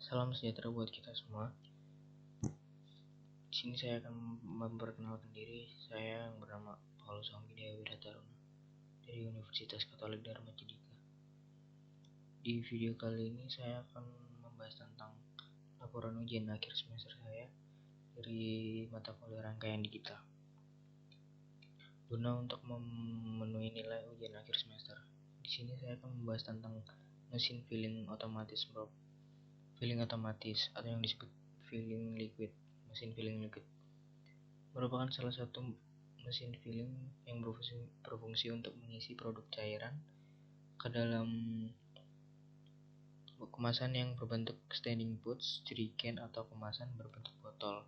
Salam sejahtera buat kita semua. Di sini saya akan memperkenalkan diri. Saya yang bernama Paulus Anggidia Wirataruna dari Universitas Katolik Dharma Cidika. Di video kali ini saya akan membahas tentang laporan ujian akhir semester saya dari mata kuliah rangkaian digital. Guna untuk memenuhi nilai ujian akhir semester, di sini saya akan membahas tentang mesin filling otomatis atau yang disebut mesin filling liquid merupakan salah satu mesin filling yang berfungsi untuk mengisi produk cairan ke dalam kemasan yang berbentuk standing pouch, jerigen, atau kemasan berbentuk botol.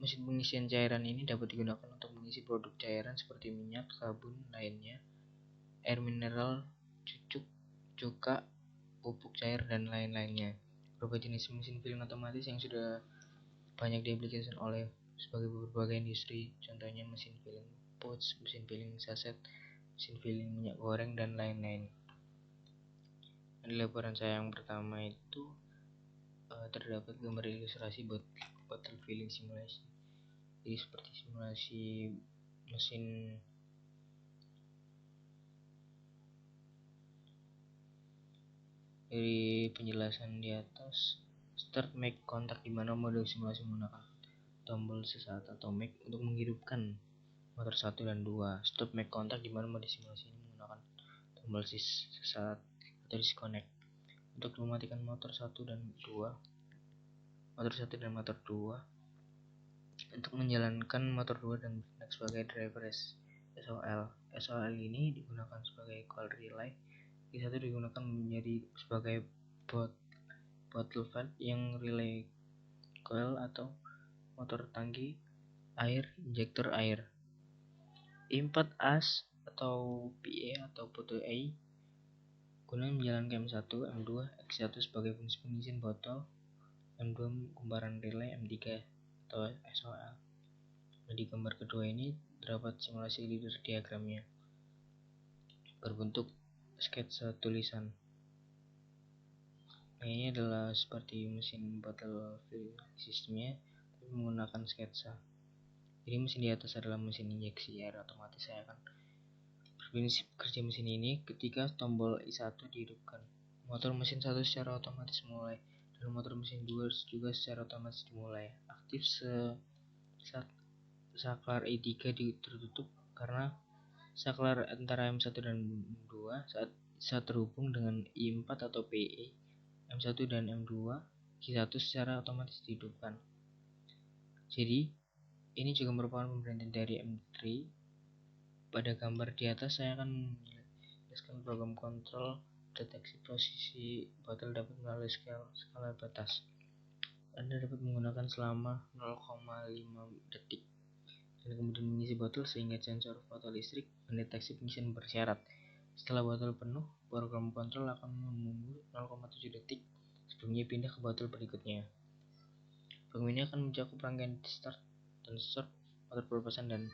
Mesin pengisian cairan ini dapat digunakan untuk mengisi produk cairan seperti minyak, sabun lainnya, air mineral, cuka, pupuk cair, dan lain-lainnya. Beberapa jenis mesin filling otomatis yang sudah banyak diaplikasikan oleh berbagai industri, contohnya mesin filling pouch, mesin filling saset, mesin filling minyak goreng, dan lain-lain. Di laporan saya yang pertama itu terdapat gambar ilustrasi bottle filling simulation. Jadi seperti simulasi mesin dari penjelasan di atas. Start make contact, di mana mode simulasi menggunakan tombol sesaat atau make untuk menghidupkan motor 1 dan 2. Stop make contact, di mana mode simulasi ini menggunakan tombol sesaat atau disconnect untuk mematikan motor 1 dan motor 2 untuk menjalankan motor 2 dan bertindak sebagai driver SOL. SOL ini digunakan sebagai coil relay. Q1 digunakan menjadi sebagai bottle valve yang relay coil atau motor tangki air injektor air. I4 as atau PA atau photo A guna menjalankan M1, M2, X1 sebagai fungsi pengisian botol, M2 kumparan relay, M3 atau SOL. Nah, di gambar kedua ini terdapat simulasi leader diagramnya berbentuk sketsa tulisan. Nah, ini adalah seperti mesin bottle filling sistemnya, tapi menggunakan sketsa. Jadi mesin di atas adalah mesin injeksi air otomatis. Saya akan berprinsip kerja mesin ini ketika tombol I1 dihidupkan, motor mesin 1 secara otomatis mulai, dan motor mesin 2 juga secara otomatis dimulai aktif saat saklar I3 tertutup, karena saklar antara M1 dan M2 saat terhubung dengan I4 atau PE, M1 dan M2, Q1 secara otomatis dihidupkan. Jadi ini juga merupakan pemberhentian dari M3. Pada gambar di atas saya akan menjelaskan program kontrol deteksi posisi botol dapat melalui skala batas. Anda dapat menggunakan selama 0,5 detik dan kemudian mengisi botol sehingga sensor fotolistrik mendeteksi pengisian bersyarat. Setelah botol penuh, program kontrol akan menunggu 0,7 detik sebelumnya pindah ke botol berikutnya. Program ini akan mencakup rangkaian start dan stop, motor pelepasan, dan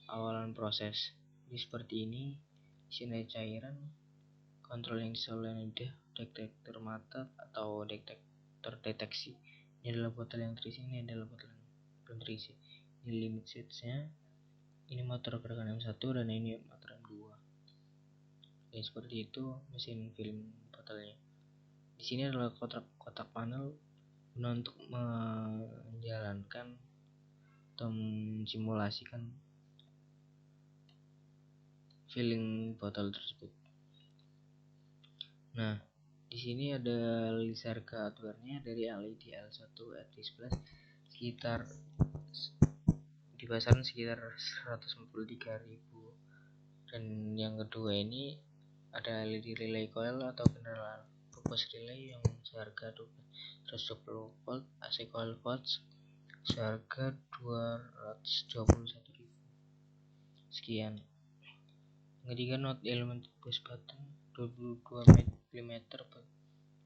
awalan proses. Jadi seperti ini isian cairan, kontrol yang disalurkan lidah, detektor mata atau detektor deteksi. Ini adalah botol yang terisi, ini adalah botol yang belum terisi. Ini limit switch-nya, ini motor gerakan M1 dan ini motor M2. Jadi seperti itu mesin filling botolnya. Di sini adalah kotak panel guna untuk menjalankan atau mensimulasikan filling botol tersebut. Nah, di sini ada list harga hardware-nya dari LED L1 R11 sekitar di pasaran sekitar 143.000. Dan yang kedua ini ada LED relay coil atau general purpose relay yang seharga 220 volt, AC coil volts seharga 221.000. Sekian. Yang ketiga, note element push button 22 mm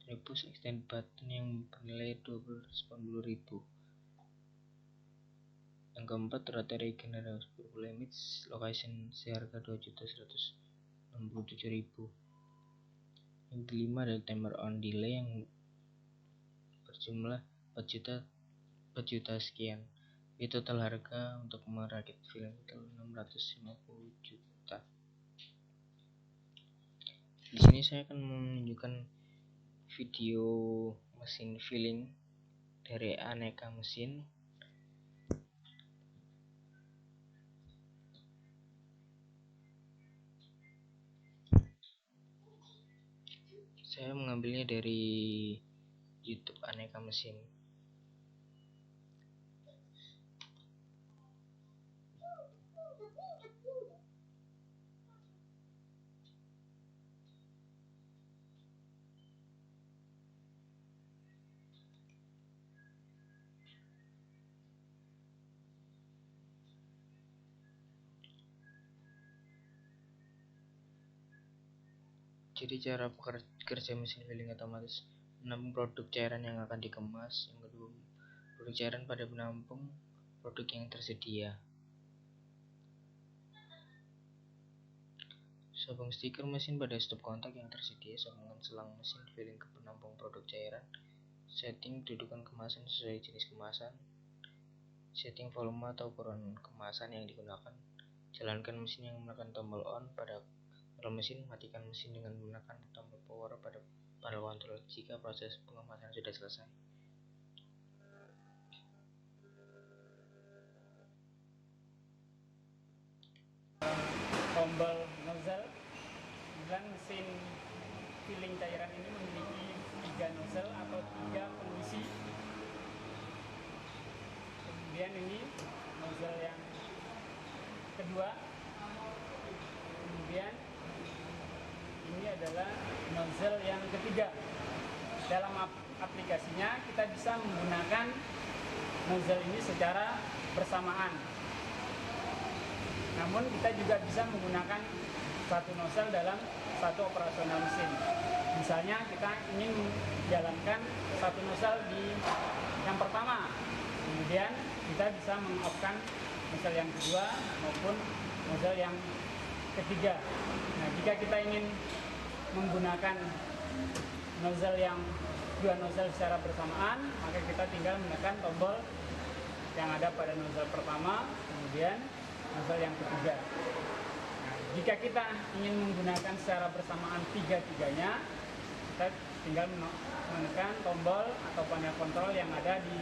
dari push extend button yang bernilai 280.000. Yang keempat, rata regenerasi limits location seharga 2.167.000. Yang kelima adalah timer on delay yang berjumlah 4 juta sekian. Di total harga untuk merakit film itu 650 juta. Di sini saya akan menunjukkan video mesin filling dari aneka mesin. Saya mengambilnya dari YouTube aneka mesin. Jadi cara kerja mesin filling otomatis menampung produk cairan yang akan dikemas. Yang kedua, produk cairan pada penampung produk yang tersedia. Sambung stiker mesin pada stop kontak yang tersedia. Sambungan selang mesin filling ke penampung produk cairan. Setting kedudukan kemasan sesuai jenis kemasan. Setting volume atau ukuran kemasan yang digunakan. Jalankan mesin yang menekan tombol on pada kontrol mesin. Matikan mesin dengan menggunakan tombol power pada panel kontrol jika proses pengemasan sudah selesai. Tombol nozzle. Kemudian mesin filling cairan ini memiliki 3 nozzle atau 3 pengisi. Kemudian ini nozzle yang kedua. Kemudian ini adalah nozzle yang ketiga. Dalam aplikasinya kita bisa menggunakan nozzle ini secara bersamaan. Namun kita juga bisa menggunakan satu nozzle dalam satu operasional mesin. Misalnya kita ingin menjalankan satu nozzle di yang pertama, kemudian kita bisa meng-off-kan nozzle yang kedua maupun nozzle yang ketiga. Nah, jika kita ingin menggunakan nozzle yang dua nozzle secara bersamaan, maka kita tinggal menekan tombol yang ada pada nozzle pertama, kemudian nozzle yang ketiga. Nah, jika kita ingin menggunakan secara bersamaan tiga-tiganya, kita tinggal menekan tombol atau panel kontrol yang ada di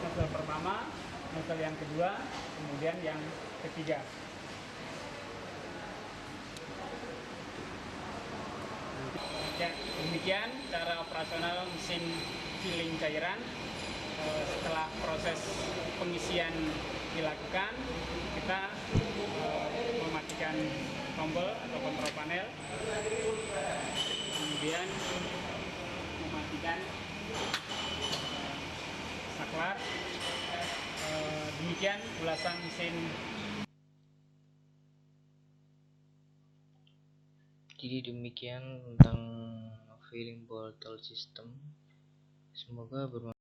nozzle pertama, nozzle yang kedua, kemudian yang ketiga. Ya, demikian cara operasional mesin filling cairan. Setelah proses pengisian dilakukan, kita mematikan tombol atau kontrol panel, kemudian mematikan saklar. Demikian ulasan mesin. Jadi demikian tentang filling bottle system. Semoga bermanfaat.